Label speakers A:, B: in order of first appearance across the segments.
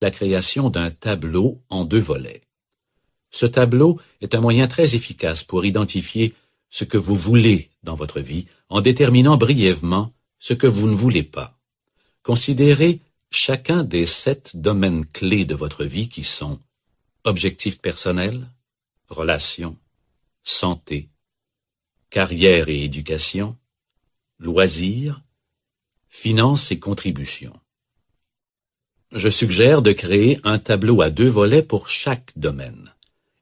A: la création d'un tableau en 2 volets. Ce tableau est un moyen très efficace pour identifier ce que vous voulez dans votre vie en déterminant brièvement ce que vous ne voulez pas. Considérez chacun des 7 domaines clés de votre vie qui sont objectifs personnels, relations, santé, carrière et éducation, loisirs, finances et contributions. Je suggère de créer un tableau à 2 volets pour chaque domaine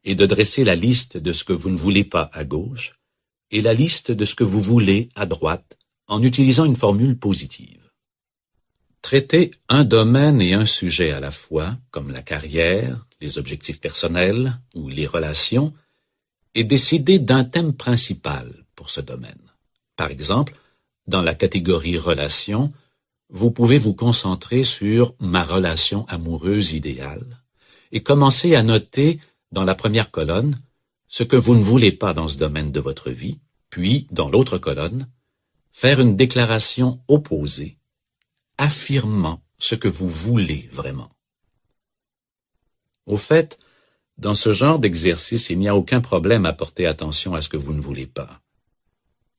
A: et de dresser la liste de ce que vous ne voulez pas à gauche et la liste de ce que vous voulez à droite en utilisant une formule positive. Traitez un domaine et un sujet à la fois, comme la carrière, les objectifs personnels ou les relations, et décidez d'un thème principal pour ce domaine. Par exemple, dans la catégorie relations, vous pouvez vous concentrer sur ma relation amoureuse idéale et commencer à noter dans la première colonne ce que vous ne voulez pas dans ce domaine de votre vie, puis, dans l'autre colonne, faire une déclaration opposée, affirmant ce que vous voulez vraiment. Au fait, dans ce genre d'exercice, il n'y a aucun problème à porter attention à ce que vous ne voulez pas.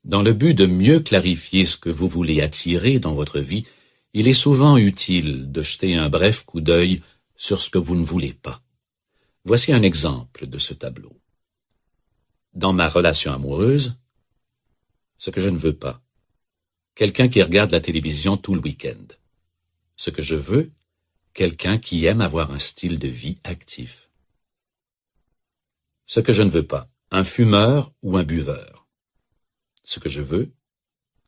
A: Dans le but de mieux clarifier ce que vous voulez attirer dans votre vie, il est souvent utile de jeter un bref coup d'œil sur ce que vous ne voulez pas. Voici un exemple de ce tableau. Dans ma relation amoureuse, ce que je ne veux pas. Quelqu'un qui regarde la télévision tout le week-end. Ce que je veux, quelqu'un qui aime avoir un style de vie actif. Ce que je ne veux pas, un fumeur ou un buveur. Ce que je veux,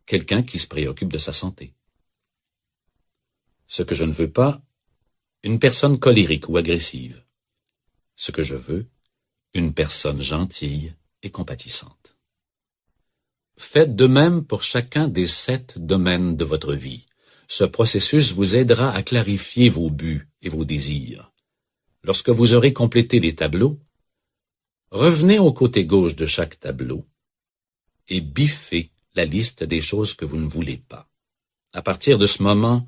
A: quelqu'un qui se préoccupe de sa santé. Ce que je ne veux pas, une personne colérique ou agressive. Ce que je veux, une personne gentille et compatissante. Faites de même pour chacun des 7 domaines de votre vie. Ce processus vous aidera à clarifier vos buts et vos désirs. Lorsque vous aurez complété les tableaux, revenez au côté gauche de chaque tableau et biffez la liste des choses que vous ne voulez pas. À partir de ce moment,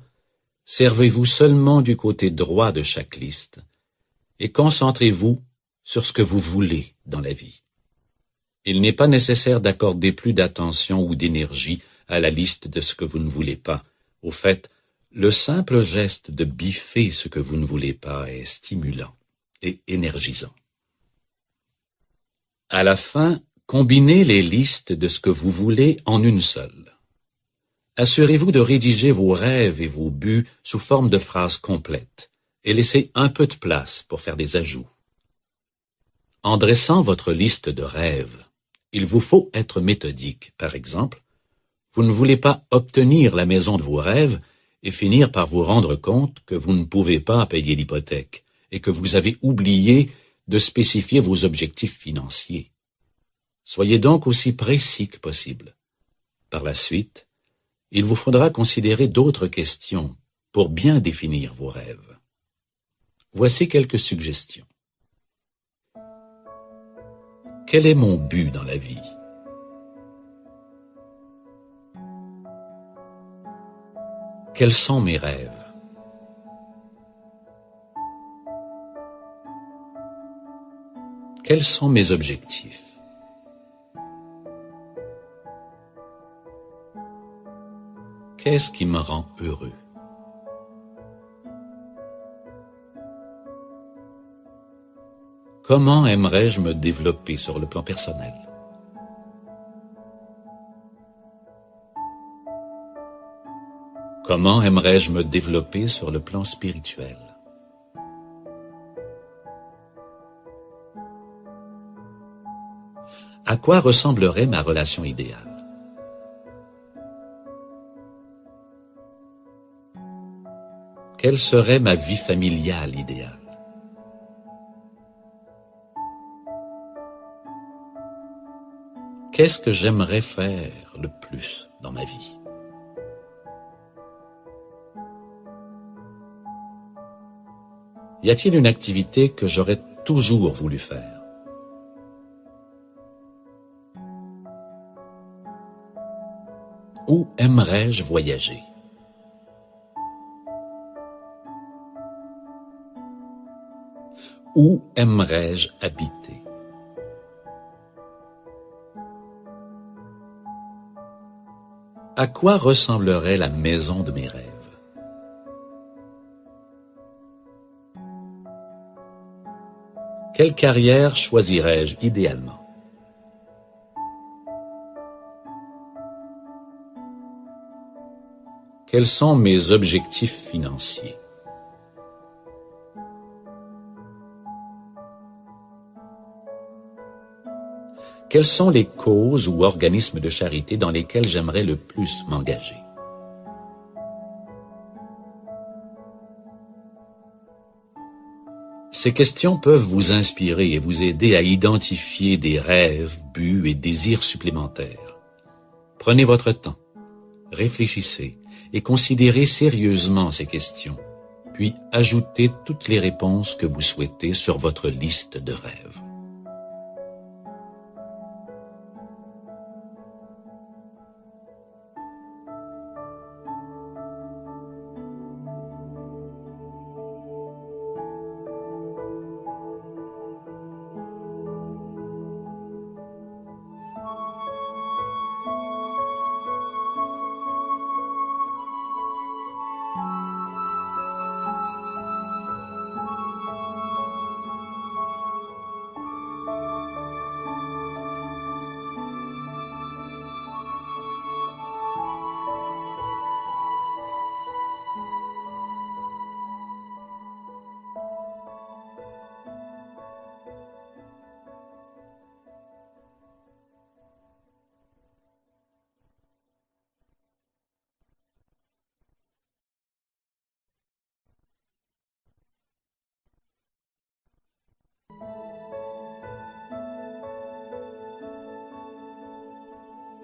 A: servez-vous seulement du côté droit de chaque liste et concentrez-vous sur ce que vous voulez dans la vie. Il n'est pas nécessaire d'accorder plus d'attention ou d'énergie à la liste de ce que vous ne voulez pas. Au fait, le simple geste de biffer ce que vous ne voulez pas est stimulant et énergisant. À la fin, combinez les listes de ce que vous voulez en une seule. Assurez-vous de rédiger vos rêves et vos buts sous forme de phrases complètes et laissez un peu de place pour faire des ajouts. En dressant votre liste de rêves, il vous faut être méthodique. Par exemple, vous ne voulez pas obtenir la maison de vos rêves et finir par vous rendre compte que vous ne pouvez pas payer l'hypothèque et que vous avez oublié de spécifier vos objectifs financiers. Soyez donc aussi précis que possible. Par la suite, il vous faudra considérer d'autres questions pour bien définir vos rêves. Voici quelques suggestions. Quel est mon but dans la vie? Quels sont mes rêves? Quels sont mes objectifs? Qu'est-ce qui me rend heureux? Comment aimerais-je me développer sur le plan personnel? Comment aimerais-je me développer sur le plan spirituel? À quoi ressemblerait ma relation idéale? Quelle serait ma vie familiale idéale? Qu'est-ce que j'aimerais faire le plus dans ma vie? Y a-t-il une activité que j'aurais toujours voulu faire? Où aimerais-je voyager? Où aimerais-je habiter? À quoi ressemblerait la maison de mes rêves? Quelle carrière choisirais-je idéalement? Quels sont mes objectifs financiers? Quelles sont les causes ou organismes de charité dans lesquels j'aimerais le plus m'engager? Ces questions peuvent vous inspirer et vous aider à identifier des rêves, buts et désirs supplémentaires. Prenez votre temps, réfléchissez et considérez sérieusement ces questions, puis ajoutez toutes les réponses que vous souhaitez sur votre liste de rêves.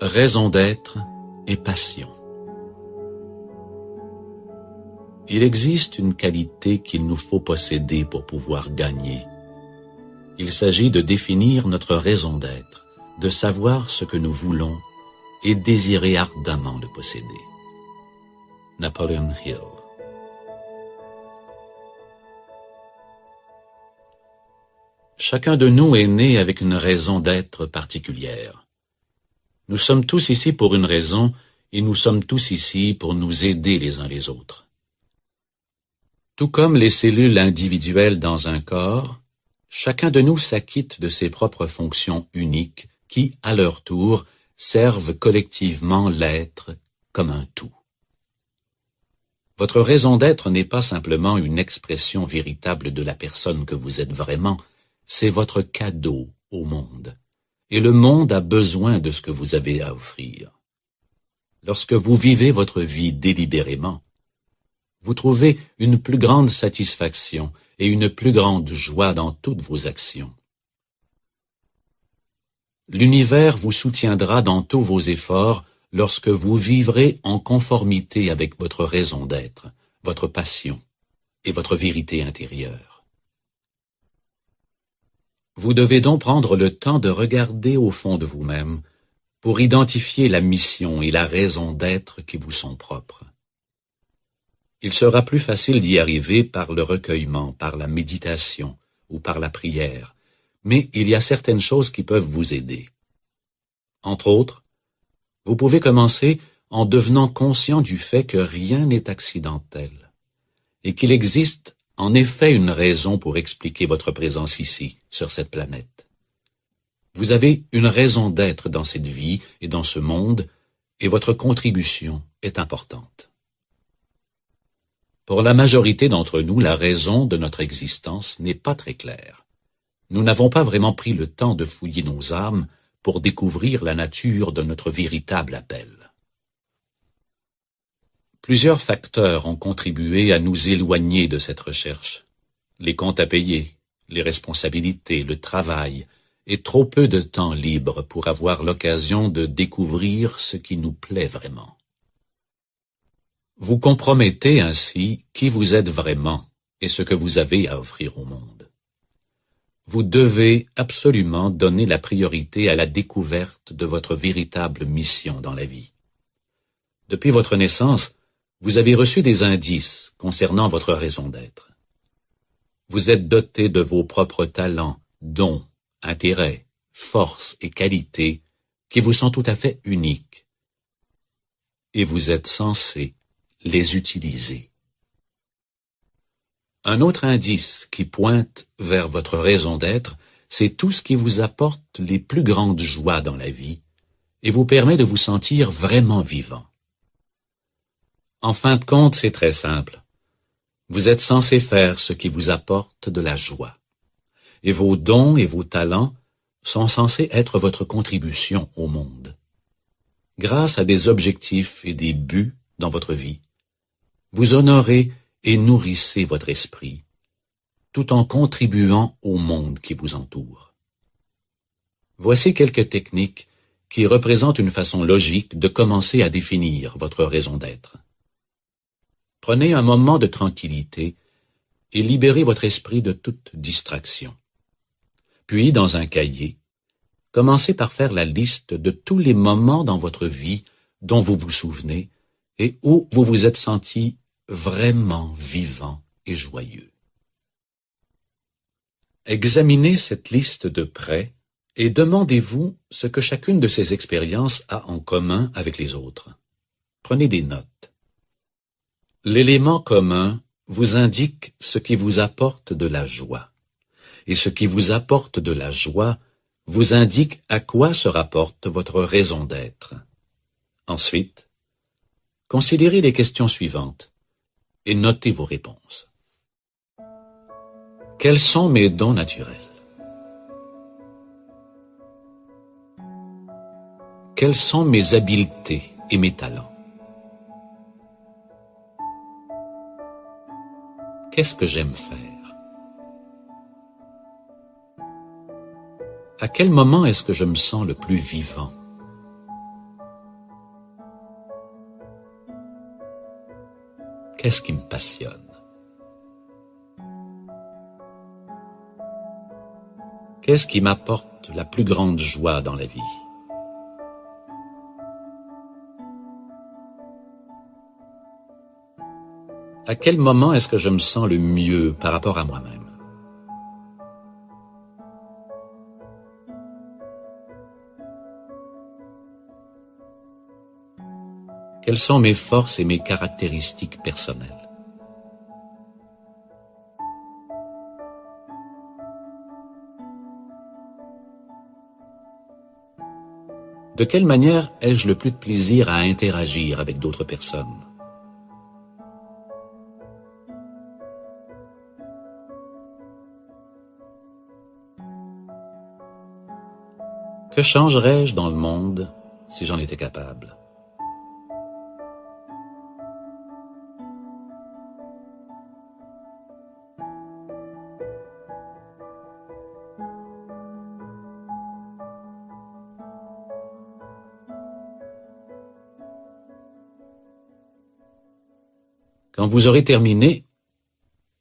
A: Raison d'être et passion. Il existe une qualité qu'il nous faut posséder pour pouvoir gagner. Il s'agit de définir notre raison d'être, de savoir ce que nous voulons et désirer ardemment le posséder. Napoleon Hill. Chacun de nous est né avec une raison d'être particulière. Nous sommes tous ici pour une raison et nous sommes tous ici pour nous aider les uns les autres. Tout comme les cellules individuelles dans un corps, chacun de nous s'acquitte de ses propres fonctions uniques qui, à leur tour, servent collectivement l'être comme un tout. Votre raison d'être n'est pas simplement une expression véritable de la personne que vous êtes vraiment, c'est votre cadeau au monde. Et le monde a besoin de ce que vous avez à offrir. Lorsque vous vivez votre vie délibérément, vous trouvez une plus grande satisfaction et une plus grande joie dans toutes vos actions. L'univers vous soutiendra dans tous vos efforts lorsque vous vivrez en conformité avec votre raison d'être, votre passion et votre vérité intérieure. Vous devez donc prendre le temps de regarder au fond de vous-même pour identifier la mission et la raison d'être qui vous sont propres. Il sera plus facile d'y arriver par le recueillement, par la méditation ou par la prière, mais il y a certaines choses qui peuvent vous aider. Entre autres, vous pouvez commencer en devenant conscient du fait que rien n'est accidentel et qu'il existe en effet une raison pour expliquer votre présence ici, sur cette planète. Vous avez une raison d'être dans cette vie et dans ce monde, et votre contribution est importante. Pour la majorité d'entre nous, la raison de notre existence n'est pas très claire. Nous n'avons pas vraiment pris le temps de fouiller nos âmes pour découvrir la nature de notre véritable appel. Plusieurs facteurs ont contribué à nous éloigner de cette recherche. Les comptes à payer, les responsabilités, le travail, et trop peu de temps libre pour avoir l'occasion de découvrir ce qui nous plaît vraiment. Vous compromettez ainsi qui vous êtes vraiment et ce que vous avez à offrir au monde. Vous devez absolument donner la priorité à la découverte de votre véritable mission dans la vie. Depuis votre naissance, vous avez reçu des indices concernant votre raison d'être. Vous êtes doté de vos propres talents, dons, intérêts, forces et qualités qui vous sont tout à fait uniques. Et vous êtes censé les utiliser. Un autre indice qui pointe vers votre raison d'être, c'est tout ce qui vous apporte les plus grandes joies dans la vie et vous permet de vous sentir vraiment vivant. En fin de compte, c'est très simple. Vous êtes censé faire ce qui vous apporte de la joie. Et vos dons et vos talents sont censés être votre contribution au monde. Grâce à des objectifs et des buts dans votre vie, vous honorez et nourrissez votre esprit, tout en contribuant au monde qui vous entoure. Voici quelques techniques qui représentent une façon logique de commencer à définir votre raison d'être. Prenez un moment de tranquillité et libérez votre esprit de toute distraction. Puis, dans un cahier, commencez par faire la liste de tous les moments dans votre vie dont vous vous souvenez et où vous vous êtes senti vraiment vivant et joyeux. Examinez cette liste de près et demandez-vous ce que chacune de ces expériences a en commun avec les autres. Prenez des notes. L'élément commun vous indique ce qui vous apporte de la joie. Et ce qui vous apporte de la joie vous indique à quoi se rapporte votre raison d'être. Ensuite, considérez les questions suivantes et notez vos réponses. Quels sont mes dons naturels? Quelles sont mes habiletés et mes talents? Qu'est-ce que j'aime faire? À quel moment est-ce que je me sens le plus vivant? Qu'est-ce qui me passionne? Qu'est-ce qui m'apporte la plus grande joie dans la vie? À quel moment est-ce que je me sens le mieux par rapport à moi-même? Quelles sont mes forces et mes caractéristiques personnelles? De quelle manière ai-je le plus de plaisir à interagir avec d'autres personnes? Que changerais-je dans le monde si j'en étais capable? Quand vous aurez terminé,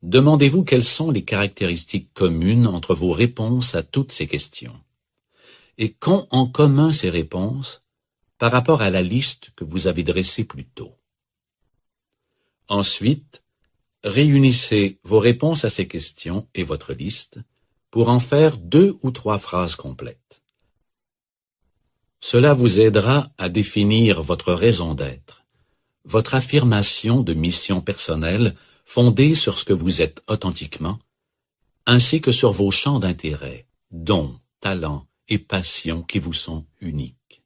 A: demandez-vous quelles sont les caractéristiques communes entre vos réponses à toutes ces questions. Et qu'ont en commun ces réponses par rapport à la liste que vous avez dressée plus tôt. Ensuite, réunissez vos réponses à ces questions et votre liste pour en faire 2 ou 3 phrases complètes. Cela vous aidera à définir votre raison d'être, votre affirmation de mission personnelle fondée sur ce que vous êtes authentiquement, ainsi que sur vos champs d'intérêt, dons, talents et passions qui vous sont uniques.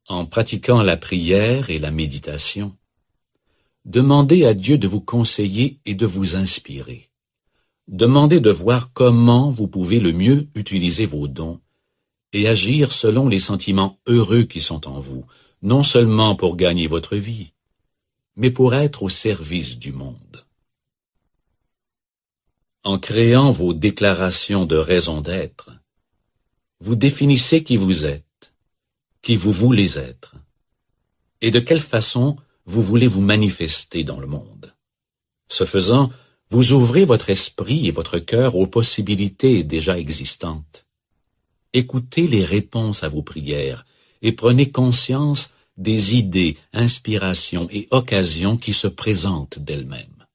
A: En pratiquant la prière et la méditation, demandez à Dieu de vous conseiller et de vous inspirer. Demandez de voir comment vous pouvez le mieux utiliser vos dons et agir selon les sentiments heureux qui sont en vous, non seulement pour gagner votre vie, mais pour être au service du monde. En créant vos déclarations de raison d'être, vous définissez qui vous êtes, qui vous voulez être, et de quelle façon vous voulez vous manifester dans le monde. Ce faisant, vous ouvrez votre esprit et votre cœur aux possibilités déjà existantes. Écoutez les réponses à vos prières et prenez conscience des idées, inspirations et occasions qui se présentent d'elles-mêmes.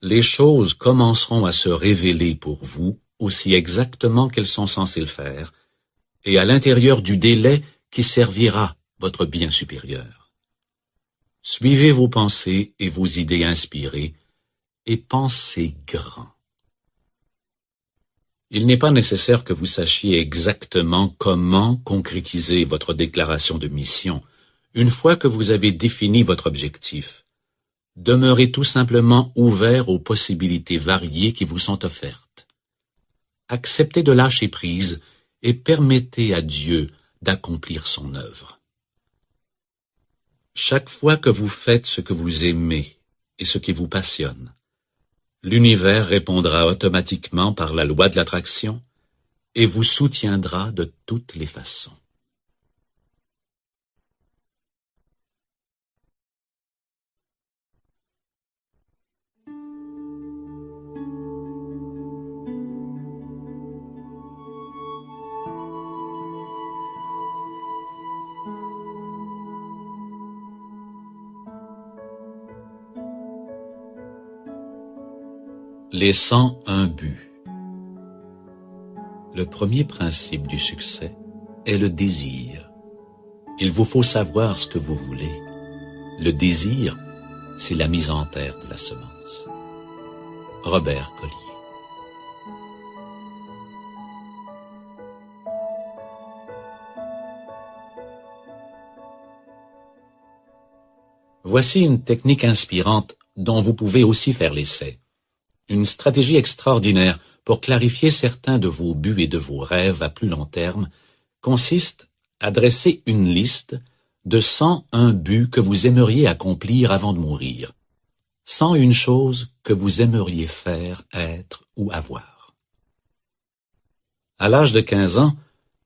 A: les choses commenceront à se révéler pour vous aussi exactement qu'elles sont censées le faire, et à l'intérieur du délai qui servira votre bien supérieur. Suivez vos pensées et vos idées inspirées, et pensez grand. Il n'est pas nécessaire que vous sachiez exactement comment concrétiser votre déclaration de mission une fois que vous avez défini votre objectif. Demeurez tout simplement ouvert aux possibilités variées qui vous sont offertes. Acceptez de lâcher prise et permettez à Dieu d'accomplir son œuvre. Chaque fois que vous faites ce que vous aimez et ce qui vous passionne, l'univers répondra automatiquement par la loi de l'attraction et vous soutiendra de toutes les façons. Les 101 buts. Le premier principe du succès est le désir. Il vous faut savoir ce que vous voulez. Le désir, c'est la mise en terre de la semence. Robert Collier. Voici une technique inspirante dont vous pouvez aussi faire l'essai. Une stratégie extraordinaire pour clarifier certains de vos buts et de vos rêves à plus long terme consiste à dresser une liste de 101 buts que vous aimeriez accomplir avant de mourir. 101 choses que vous aimeriez faire, être ou avoir. À l'âge de 15 ans,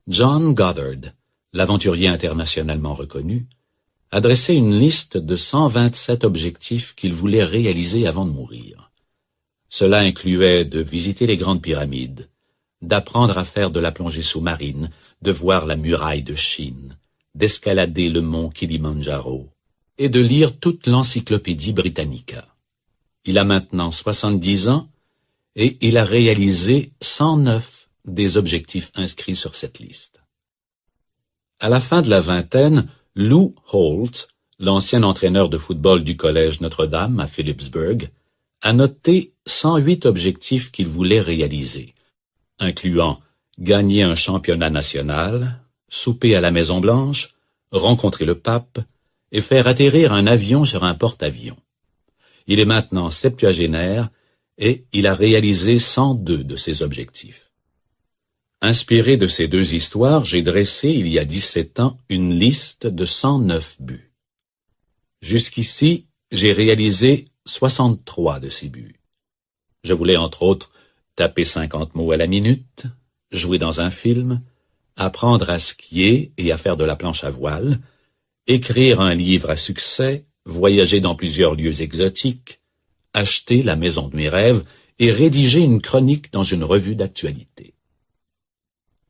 A: John Goddard, l'aventurier internationalement reconnu, a dressé une liste de 127 objectifs qu'il voulait réaliser avant de mourir. Cela incluait de visiter les grandes pyramides, d'apprendre à faire de la plongée sous-marine, de voir la muraille de Chine, d'escalader le mont Kilimandjaro et de lire toute l'encyclopédie Britannica. Il a maintenant 70 ans et il a réalisé 109 des objectifs inscrits sur cette liste. À la fin de la vingtaine, Lou Holt, l'ancien entraîneur de football du collège Notre-Dame à Phillipsburg, a noté 108 objectifs qu'il voulait réaliser, incluant gagner un championnat national, souper à la Maison-Blanche, rencontrer le pape et faire atterrir un avion sur un porte-avions. Il est maintenant septuagénaire et il a réalisé 102 de ces objectifs. Inspiré de ces deux histoires, j'ai dressé il y a 17 ans une liste de 109 buts. Jusqu'ici, j'ai réalisé 63 de ces buts. Je voulais entre autres taper 50 mots à la minute, jouer dans un film, apprendre à skier et à faire de la planche à voile, écrire un livre à succès, voyager dans plusieurs lieux exotiques, acheter la maison de mes rêves et rédiger une chronique dans une revue d'actualité.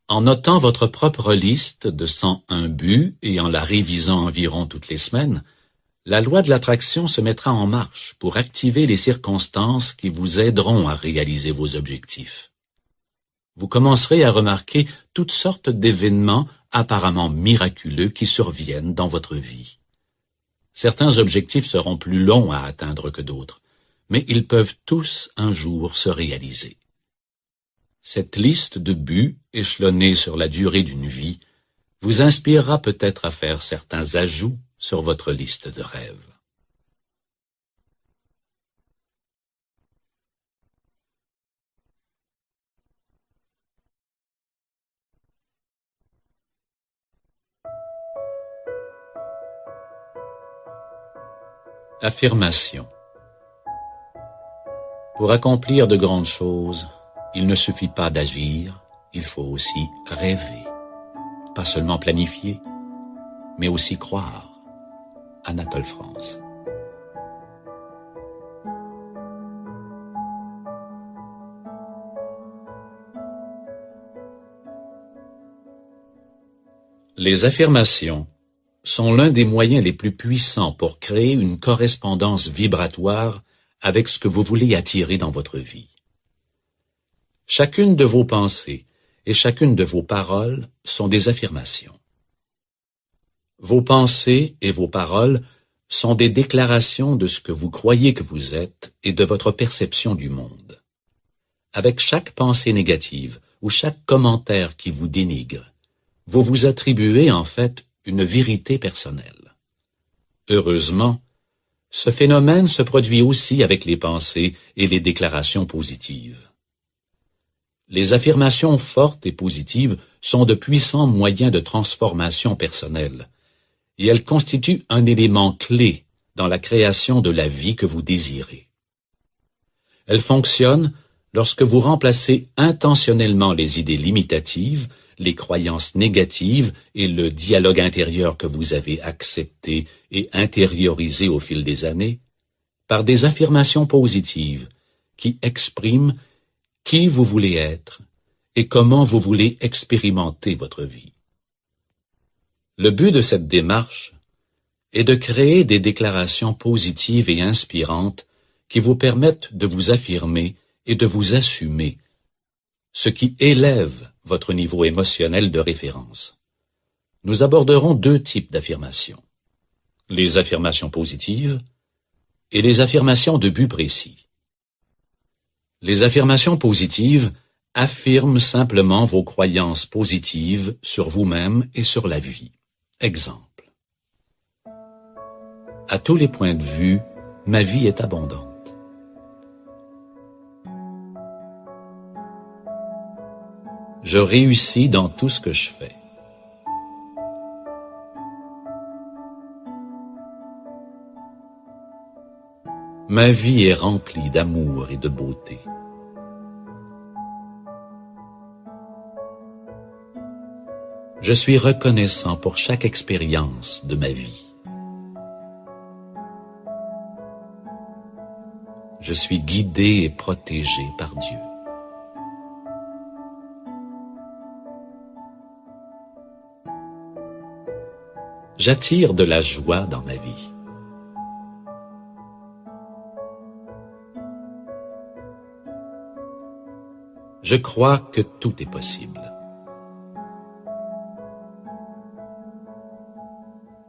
A: En notant votre propre liste de 101 buts et en la révisant environ toutes les semaines, la loi de l'attraction se mettra en marche pour activer les circonstances qui vous aideront à réaliser vos objectifs. Vous commencerez à remarquer toutes sortes d'événements apparemment miraculeux qui surviennent dans votre vie. Certains objectifs seront plus longs à atteindre que d'autres, mais ils peuvent tous un jour se réaliser. Cette liste de buts, échelonnée sur la durée d'une vie, vous inspirera peut-être à faire certains ajouts sur votre liste de rêves. Affirmation. Pour accomplir de grandes choses, il ne suffit pas d'agir, il faut aussi rêver. Pas seulement planifier, mais aussi croire. Anatole France. Les affirmations sont l'un des moyens les plus puissants pour créer une correspondance vibratoire avec ce que vous voulez attirer dans votre vie. Chacune de vos pensées et chacune de vos paroles sont des affirmations. Vos pensées et vos paroles sont des déclarations de ce que vous croyez que vous êtes et de votre perception du monde. Avec chaque pensée négative ou chaque commentaire qui vous dénigre, vous vous attribuez en fait une vérité personnelle. Heureusement, ce phénomène se produit aussi avec les pensées et les déclarations positives. Les affirmations fortes et positives sont de puissants moyens de transformation personnelle, et elles constituent un élément clé dans la création de la vie que vous désirez. Elles fonctionnent lorsque vous remplacez intentionnellement les idées limitatives, les croyances négatives et le dialogue intérieur que vous avez accepté et intériorisé au fil des années, par des affirmations positives qui expriment qui vous voulez être et comment vous voulez expérimenter votre vie. Le but de cette démarche est de créer des déclarations positives et inspirantes qui vous permettent de vous affirmer et de vous assumer, ce qui élève votre niveau émotionnel de référence. Nous aborderons deux types d'affirmations: les affirmations positives et les affirmations de but précis. Les affirmations positives affirment simplement vos croyances positives sur vous-même et sur la vie. Exemple. À tous les points de vue, ma vie est abondante. Je réussis dans tout ce que je fais. Ma vie est remplie d'amour et de beauté. Je suis reconnaissant pour chaque expérience de ma vie. Je suis guidé et protégé par Dieu. J'attire de la joie dans ma vie. Je crois que tout est possible.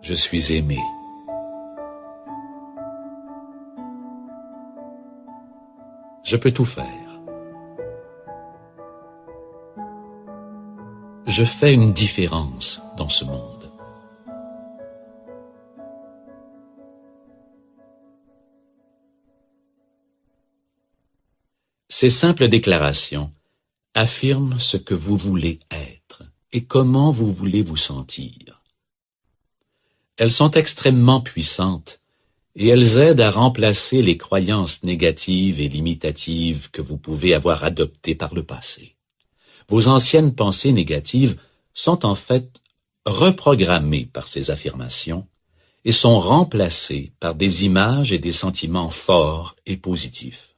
A: Je suis aimé. Je peux tout faire. Je fais une différence dans ce monde. Ces simples déclarations affirment ce que vous voulez être et comment vous voulez vous sentir. Elles sont extrêmement puissantes et elles aident à remplacer les croyances négatives et limitatives que vous pouvez avoir adoptées par le passé. Vos anciennes pensées négatives sont en fait reprogrammées par ces affirmations et sont remplacées par des images et des sentiments forts et positifs.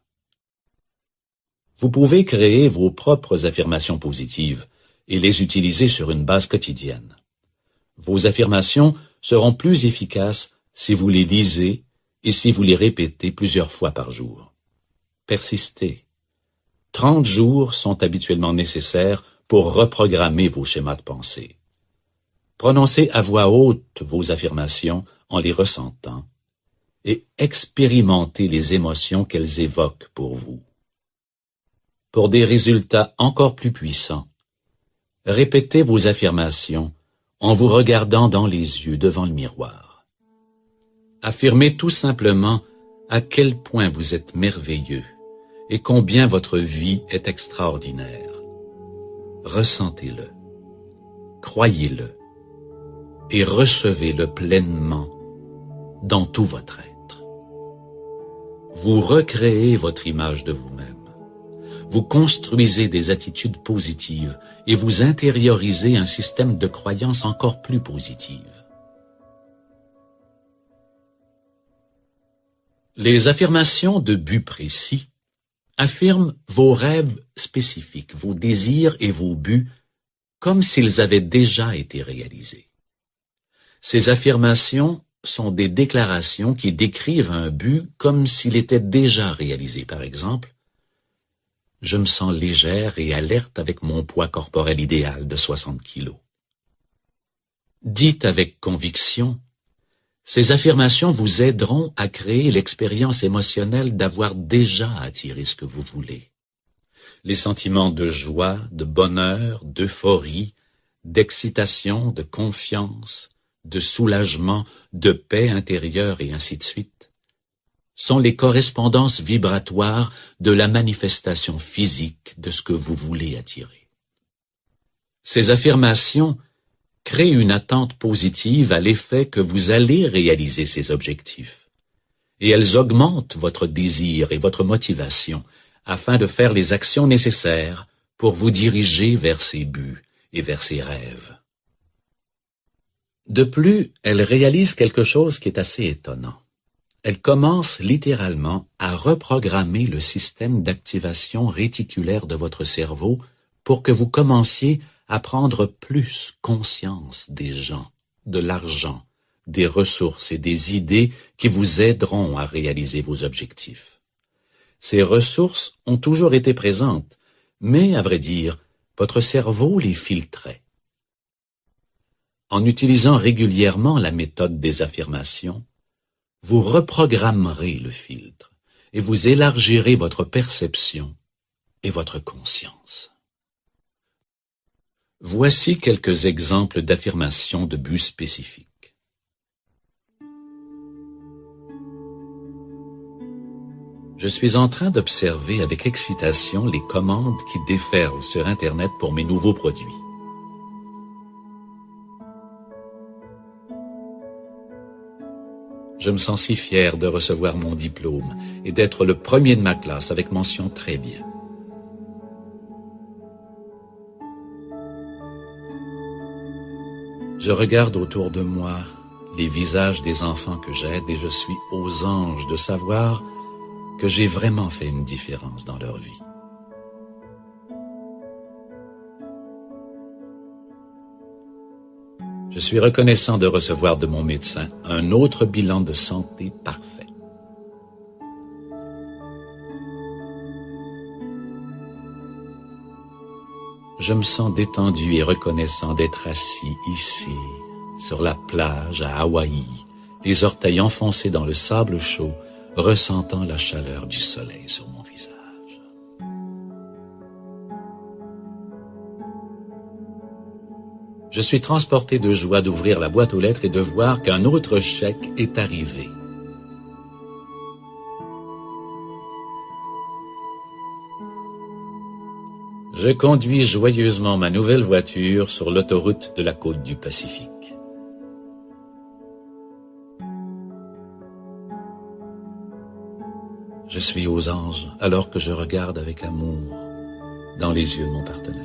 A: Vous pouvez créer vos propres affirmations positives et les utiliser sur une base quotidienne. Vos affirmations seront plus efficaces si vous les lisez et si vous les répétez plusieurs fois par jour. Persistez. 30 jours sont habituellement nécessaires pour reprogrammer vos schémas de pensée. Prononcez à voix haute vos affirmations en les ressentant et expérimentez les émotions qu'elles évoquent pour vous. Pour des résultats encore plus puissants, répétez vos affirmations en vous regardant dans les yeux devant le miroir. Affirmez tout simplement à quel point vous êtes merveilleux et combien votre vie est extraordinaire. Ressentez-le, croyez-le et recevez-le pleinement dans tout votre être. Vous recréez votre image de vous-même. Vous construisez des attitudes positives et vous intériorisez un système de croyances encore plus positives. Les affirmations de but précis affirment vos rêves spécifiques, vos désirs et vos buts comme s'ils avaient déjà été réalisés. Ces affirmations sont des déclarations qui décrivent un but comme s'il était déjà réalisé. Par exemple, « Je me sens légère et alerte avec mon poids corporel idéal de 60 kilos. » Dites avec conviction, ces affirmations vous aideront à créer l'expérience émotionnelle d'avoir déjà attiré ce que vous voulez. Les sentiments de joie, de bonheur, d'euphorie, d'excitation, de confiance, de soulagement, de paix intérieure et ainsi de suite, sont les correspondances vibratoires de la manifestation physique de ce que vous voulez attirer. Ces affirmations créent une attente positive à l'effet que vous allez réaliser ces objectifs, et elles augmentent votre désir et votre motivation afin de faire les actions nécessaires pour vous diriger vers ces buts et vers ces rêves. De plus, elles réalisent quelque chose qui est assez étonnant. Elles commencent littéralement à reprogrammer le système d'activation réticulaire de votre cerveau pour que vous commenciez à prendre plus conscience des gens, de l'argent, des ressources et des idées qui vous aideront à réaliser vos objectifs. Ces ressources ont toujours été présentes, mais, à vrai dire, votre cerveau les filtrait. En utilisant régulièrement la méthode des affirmations, vous reprogrammerez le filtre et vous élargirez votre perception et votre conscience. Voici quelques exemples d'affirmations de buts spécifiques. Je suis en train d'observer avec excitation les commandes qui déferlent sur Internet pour mes nouveaux produits. Je me sens si fier de recevoir mon diplôme et d'être le premier de ma classe avec mention très bien. Je regarde autour de moi les visages des enfants que j'aide et je suis aux anges de savoir que j'ai vraiment fait une différence dans leur vie. Je suis reconnaissant de recevoir de mon médecin un autre bilan de santé parfait. Je me sens détendu et reconnaissant d'être assis ici, sur la plage à Hawaï, les orteils enfoncés dans le sable chaud, ressentant la chaleur du soleil sur mon visage. Je suis transporté de joie d'ouvrir la boîte aux lettres et de voir qu'un autre chèque est arrivé. Je conduis joyeusement ma nouvelle voiture sur l'autoroute de la côte du Pacifique. Je suis aux anges alors que je regarde avec amour dans les yeux de mon partenaire.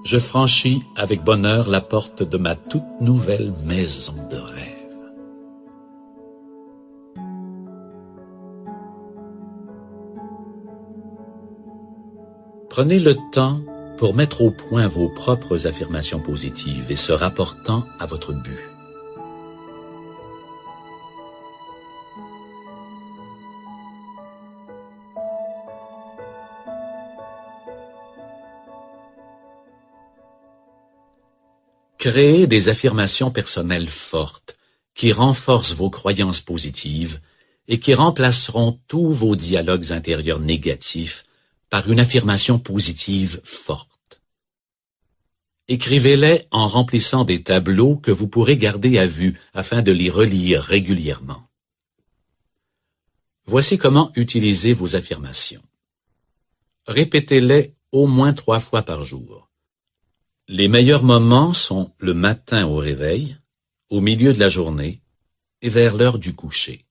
A: Je franchis avec bonheur la porte de ma toute nouvelle maison de rêve. Prenez le temps pour mettre au point vos propres affirmations positives et se rapportant à votre but. Créez des affirmations personnelles fortes qui renforcent vos croyances positives et qui remplaceront tous vos dialogues intérieurs négatifs par une affirmation positive forte. Écrivez-les en remplissant des tableaux que vous pourrez garder à vue afin de les relire régulièrement. Voici comment utiliser vos affirmations. Répétez-les au moins 3 fois par jour. Les meilleurs moments sont le matin au réveil, au milieu de la journée et vers l'heure du coucher.